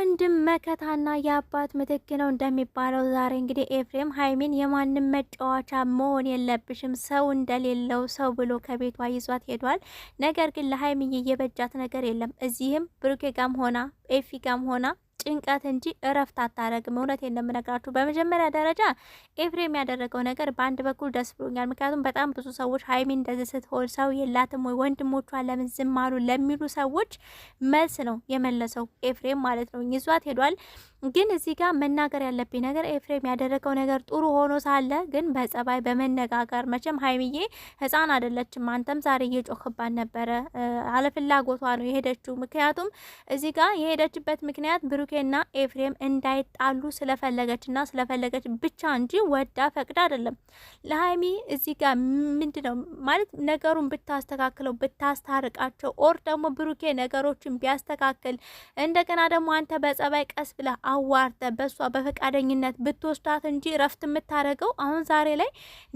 የወንድም መከታና የአባት ምትክ ነው እንደሚባለው ዛሬ እንግዲህ ኤፍሬም ሀይሚን የማንም መጫወቻ መሆን የለብሽም ሰው እንደሌለው ሰው ብሎ ከቤቷ ይዟት ሄዷል። ነገር ግን ለሀይሚዬ የበጃት ነገር የለም። እዚህም ብሩኬ ጋም ሆና ኤፊ ጋም ሆና ጭንቀት እንጂ እረፍት አታረግም። እውነት እንደምነግራችሁ በመጀመሪያ ደረጃ ኤፍሬም ያደረገው ነገር በአንድ በኩል ደስ ብሎኛል። ምክንያቱም በጣም ብዙ ሰዎች ሀይሚ እንደዚህ ስትሆን ሰው የላትም ወይ ወንድሞቿ ለምን ዝም አሉ ለሚሉ ሰዎች መልስ ነው የመለሰው ኤፍሬም ማለት ነው። ይዟት ሄዷል። ግን እዚህ ጋር መናገር ያለብኝ ነገር ኤፍሬም ያደረገው ነገር ጥሩ ሆኖ ሳለ ግን በጸባይ በመነጋገር መቼም ሀይሚዬ ሕፃን አይደለችም። አንተም ዛሬ እየጮህባት ነበረ። አለፍላጎቷ ነው የሄደችው። ምክንያቱም እዚህ ጋር የሄደችበት ምክንያት ብሩኬና ኤፍሬም እንዳይጣሉ ስለፈለገችና ስለፈለገች ብቻ እንጂ ወዳ ፈቅዳ አይደለም። ለሀይሚ እዚህ ጋር ምንድነው ማለት ነገሩን ብታስተካክለው ብታስታርቃቸው፣ ኦር ደግሞ ብሩኬ ነገሮችን ቢያስተካክል እንደገና ደግሞ አንተ በጸባይ ቀስ ብላ አዋርተ በሷ በፈቃደኝነት ብትወስዳት እንጂ ረፍት የምታደርገው አሁን ዛሬ ላይ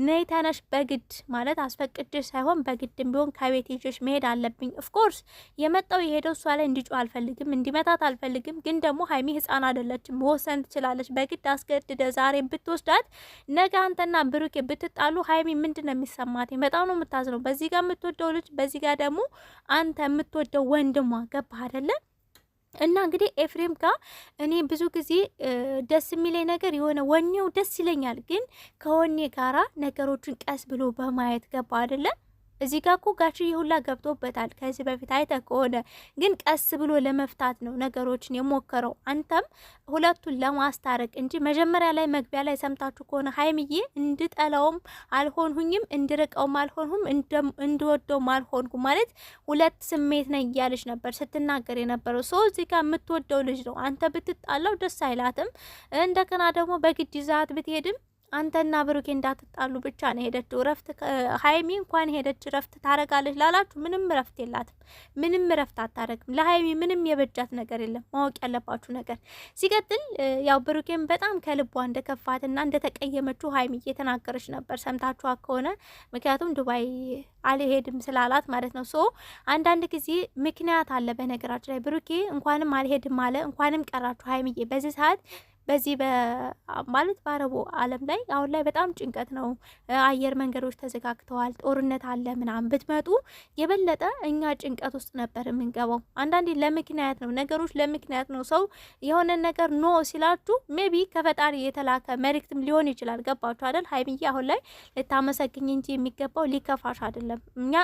ነይ ተነሽ በግድ ማለት አስፈቅድሽ ሳይሆን በግድም ቢሆን ከቤት ይዤሽ መሄድ አለብኝ። ኦፍኮርስ የመጣው የሄደው እሷ ላይ እንዲጮህ አልፈልግም፣ እንዲመታት አልፈልግም። ግን ደግሞ ሀይሚ ሕፃን አይደለችም፣ መወሰን ትችላለች። በግድ አስገድደ ዛሬ ብትወስዳት ነገ አንተና ብሩኬ ብትጣሉ ሀይሚ ምንድን ነው የሚሰማት? በጣም ነው የምታዝነው። በዚህ ጋር የምትወደው ልጅ፣ በዚህ ጋር ደግሞ አንተ የምትወደው ወንድሟ። ገባህ አይደለ? እና እንግዲህ ኤፍሬም ጋር እኔ ብዙ ጊዜ ደስ የሚለኝ ነገር የሆነ ወኔው ደስ ይለኛል፣ ግን ከወኔ ጋራ ነገሮችን ቀስ ብሎ በማየት ገባ አይደለ? እዚህ ጋር እኮ ጋሽዬ ሁላ ገብቶበታል። ከዚህ በፊት አይተህ ከሆነ ግን ቀስ ብሎ ለመፍታት ነው ነገሮችን የሞከረው። አንተም ሁለቱን ለማስታረቅ እንጂ መጀመሪያ ላይ መግቢያ ላይ ሰምታችሁ ከሆነ ሀይሚዬ እንድጠላውም አልሆንሁኝም እንድርቀውም አልሆንሁም እንድወደውም አልሆንኩም ማለት ሁለት ስሜት ነኝ እያለች ነበር ስትናገር የነበረው። ሰው እዚህ ጋር የምትወደው ልጅ ነው። አንተ ብትጣላው ደስ አይላትም። እንደገና ደግሞ በግድ ይዛት ብትሄድም አንተና ብሩኬ እንዳትጣሉ ብቻ ነው ሄደችው። ረፍት ሀይሚ እንኳን ሄደች ረፍት ታረጋለች ላላችሁ ምንም ረፍት የላትም። ምንም ረፍት አታረግም። ለሀይሚ ምንም የበጃት ነገር የለም። ማወቅ ያለባችሁ ነገር ሲቀጥል ያው ብሩኬም በጣም ከልቧ እንደከፋትና እንደተቀየመችው ሀይሚ እየተናገረች ነበር። ሰምታችኋ ከሆነ ምክንያቱም ዱባይ አልሄድም ስላላት ማለት ነው። ሶ አንዳንድ ጊዜ ምክንያት አለ። በነገራችን ላይ ብሩኬ እንኳንም አልሄድም አለ እንኳንም ቀራችሁ ሀይሚዬ በዚህ ሰዓት በዚህ ማለት በአረቡ ዓለም ላይ አሁን ላይ በጣም ጭንቀት ነው። አየር መንገዶች ተዘጋግተዋል፣ ጦርነት አለ ምናምን። ብትመጡ የበለጠ እኛ ጭንቀት ውስጥ ነበር የምንገባው። አንዳንዴ ለምክንያት ነው ነገሮች፣ ለምክንያት ነው። ሰው የሆነ ነገር ኖ ሲላችሁ ሜቢ ከፈጣሪ የተላከ መልእክትም ሊሆን ይችላል። ገባችሁ አይደል? ሀይሚዬ አሁን ላይ ልታመሰግኝ እንጂ የሚገባው ሊከፋሽ አይደለም።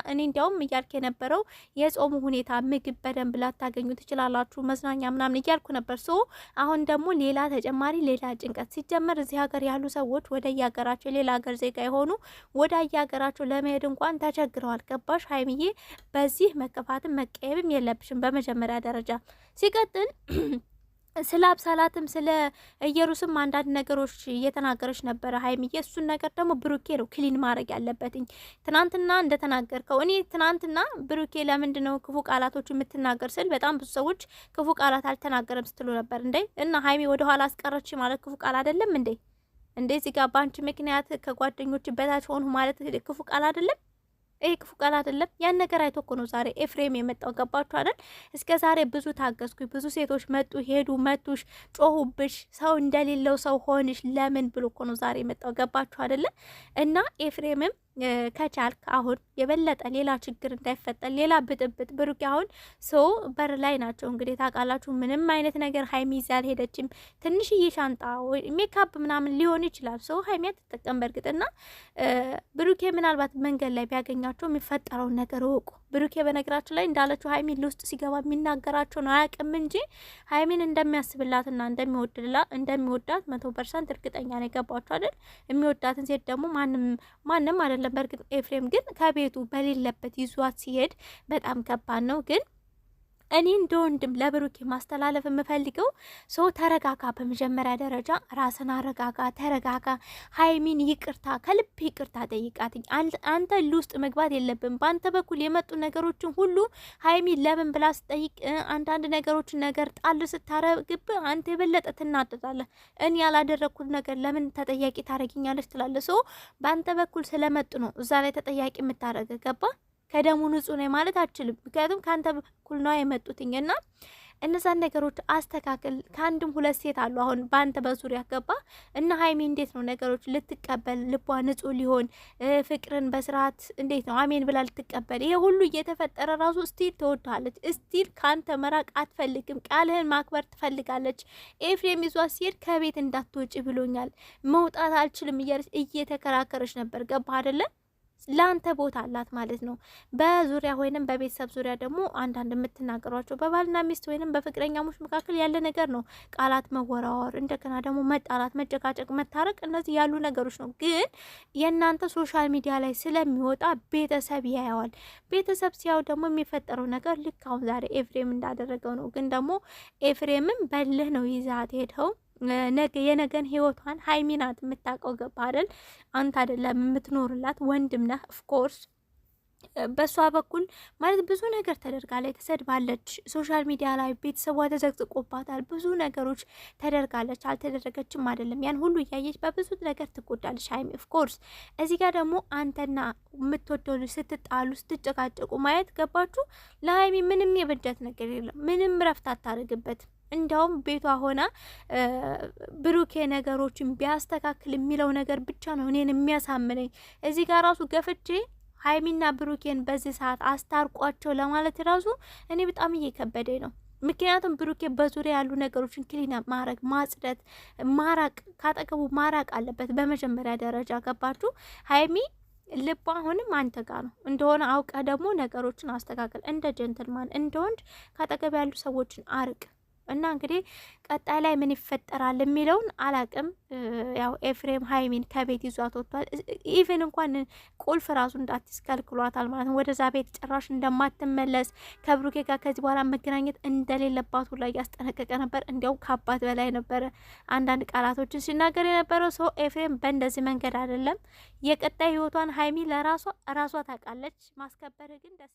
እኔ እንዲያውም እያልክ የነበረው የጾሙ ሁኔታ ምግብ በደንብ ላታገኙ ትችላላችሁ፣ መዝናኛ ምናምን እያልኩ ነበር። ሶ አሁን ደግሞ ሌላ ተጨማሪ ሌላ ጭንቀት ሲጀመር እዚህ ሀገር ያሉ ሰዎች ወደ የሀገራቸው ሌላ ሀገር ዜጋ የሆኑ ወደ የሀገራቸው ለመሄድ እንኳን ተቸግረዋል። ገባሽ ሀይሚዬ? በዚህ መከፋትም መቀየብም የለብሽም በመጀመሪያ ደረጃ። ሲቀጥል ስለ አብሳላትም ስለ ኢየሩስም አንዳንድ ነገሮች እየተናገረች ነበረ ሀይሚዬ። እሱን ነገር ደግሞ ብሩኬ ነው ክሊን ማድረግ ያለበትኝ። ትናንትና እንደተናገርከው እኔ ትናንትና ብሩኬ ለምንድነው ክፉ ቃላቶች የምትናገር ስል በጣም ብዙ ሰዎች ክፉ ቃላት አልተናገረም ስትሉ ነበር። እንዴ እና ሀይሚ ወደ ኋላ አስቀረች ማለት ክፉ ቃል አይደለም እንዴ? እዚህ ጋር ባንቺ ምክንያት ከጓደኞች በታች ሆኑ ማለት ክፉ ቃል አይደለም? ይሄ ክፉ ቃል አይደለም። ያን ነገር አይቶ እኮ ነው ዛሬ ኤፍሬም የመጣው። ገባችሁ አይደል? እስከ ዛሬ ብዙ ታገዝኩኝ፣ ብዙ ሴቶች መጡ ሄዱ፣ መቱሽ፣ ጮሁብሽ፣ ሰው እንደሌለው ሰው ሆንሽ ለምን ብሎ እኮ ነው ዛሬ የመጣው። ገባችሁ አይደለ? እና ኤፍሬምም ከቻልክ አሁን የበለጠ ሌላ ችግር እንዳይፈጠር ሌላ ብጥብጥ። ብሩክ አሁን ሰው በር ላይ ናቸው እንግዲህ ታውቃላችሁ። ምንም አይነት ነገር ሀይሚ ይዛ አልሄደችም። ትንሽዬ ሻንጣ ሜካፕ ምናምን ሊሆን ይችላል። ሰው ሀይሚ አትጠቀም በእርግጥና ብሩኬ ምናልባት መንገድ ላይ ቢያገኛቸው የሚፈጠረውን ነገር እወቁ። ብሩኬ በነገራችን ላይ እንዳለችው ሀይሚን ለውስጥ ሲገባ የሚናገራቸውን አያውቅም እንጂ ሀይሚን እንደሚያስብላትና እንደሚወዳት 100% እርግጠኛ ነው። የገባችሁ አይደል? የሚወዳትን ሴት ደግሞ ማንም አይደለም። በእርግጥ ኤፍሬም ግን ከቤቱ በሌለበት ይዟት ሲሄድ በጣም ከባድ ነው። ግን እኔ እንደ ወንድም ለብሩኬ ማስተላለፍ የምፈልገው ሰው ተረጋጋ። በመጀመሪያ ደረጃ ራስን አረጋጋ፣ ተረጋጋ። ሀይሚን ይቅርታ፣ ከልብ ይቅርታ ጠይቃትኝ። አንተ ውስጥ መግባት የለብን። በአንተ በኩል የመጡ ነገሮችን ሁሉ ሀይሚን ለምን ብላ ስጠይቅ አንዳንድ ነገሮችን ነገር ጣል ስታረግብ አንተ የበለጠ ትናደዳለህ። እኔ ያላደረግኩት ነገር ለምን ተጠያቂ ታረጊኛለች ትላለህ። ሰው በአንተ በኩል ስለመጡ ነው እዛ ላይ ተጠያቂ የምታረገ። ገባ? ከደሙ ንጹህ ነኝ ማለት አችልም። ምክንያቱም ካንተ በኩል ነው የመጡትኝና እነዛን ነገሮች አስተካክል። ከአንድም ሁለት ሴት አሉ አሁን በአንተ በዙሪያ ገባ እና ሀይሚ እንዴት ነው ነገሮች ልትቀበል ልቧ ንጹህ ሊሆን ፍቅርን በስርዓት እንዴት ነው አሜን ብላ ልትቀበል? ይሄ ሁሉ እየተፈጠረ ራሱ ስቲል ትወድሃለች፣ ስቲል ከአንተ መራቅ አትፈልግም፣ ቃልህን ማክበር ትፈልጋለች። ኤፍሬም ይዟት ሲሄድ ከቤት እንዳትወጪ ብሎኛል፣ መውጣት አልችልም እያለች እየተከራከረች ነበር። ገባ አይደለም? ለአንተ ቦታ አላት ማለት ነው። በዙሪያ ወይንም በቤተሰብ ዙሪያ ደግሞ አንዳንድ የምትናገሯቸው በባልና ሚስት ወይንም በፍቅረኛሞች መካከል ያለ ነገር ነው። ቃላት መወራወር፣ እንደገና ደግሞ መጣላት፣ መጨቃጨቅ፣ መታረቅ፣ እነዚህ ያሉ ነገሮች ነው። ግን የእናንተ ሶሻል ሚዲያ ላይ ስለሚወጣ ቤተሰብ ያየዋል። ቤተሰብ ሲያው ደግሞ የሚፈጠረው ነገር ልክ አሁን ዛሬ ኤፍሬም እንዳደረገው ነው። ግን ደግሞ ኤፍሬምም በልህ ነው ይዛት ሄደው የነገን ህይወቷን ሀይሚ ናት የምታውቀው። ገባ አይደል? አንተ አይደለም የምትኖርላት፣ ወንድም ነህ። ኦፍኮርስ በሷ በኩል ማለት ብዙ ነገር ተደርጋለች፣ ተሰድባለች፣ ሶሻል ሚዲያ ላይ ቤተሰቧ ተዘቅዝቆባታል፣ ብዙ ነገሮች ተደርጋለች። አልተደረገችም አይደለም፣ ያን ሁሉ እያየች በብዙ ነገር ትጎዳለች ሀይሚ። ኦፍኮርስ እዚህ ጋር ደግሞ አንተና የምትወደው ልጅ ስትጣሉ ስትጨቃጨቁ ማየት ገባችሁ? ለሀይሚ ምንም የበጃት ነገር የለም፣ ምንም ረፍት አታደርግበት። እንዲያውም ቤቷ ሆና ብሩኬ ነገሮችን ቢያስተካክል የሚለው ነገር ብቻ ነው እኔን የሚያሳምነኝ። እዚህ ጋር ራሱ ገፍቼ ሀይሚና ብሩኬን በዚህ ሰዓት አስታርቋቸው ለማለት ራሱ እኔ በጣም እየከበደኝ ነው። ምክንያቱም ብሩኬ በዙሪያ ያሉ ነገሮችን ክሊና ማድረግ፣ ማጽደት፣ ማራቅ፣ ካጠገቡ ማራቅ አለበት በመጀመሪያ ደረጃ። ገባችሁ? ሀይሚ ልቧ አሁንም አንተ ጋር ነው እንደሆነ አውቀ ደግሞ ነገሮችን አስተካከል። እንደ ጀንትልማን እንደ ወንድ ካጠገብ ያሉ ሰዎችን አርቅ። እና እንግዲህ ቀጣይ ላይ ምን ይፈጠራል የሚለውን አላቅም። ያው ኤፍሬም ሀይሚን ከቤት ይዟት ወጥቷል። ኢቨን እንኳን ቁልፍ ራሱ እንዳትስከልክሏታል ማለት ነው። ወደዛ ቤት ጭራሽ እንደማትመለስ ከብሩኬ ጋር ከዚህ በኋላ መገናኘት እንደሌለባት ሁላ እያስጠነቀቀ ነበር። እንዲያውም ከአባት በላይ ነበረ አንዳንድ ቃላቶችን ሲናገር የነበረው ሰው። ኤፍሬም በእንደዚህ መንገድ አይደለም። የቀጣይ ህይወቷን ሀይሚ ለራሷ ታውቃለች። ማስከበር ግን ደስ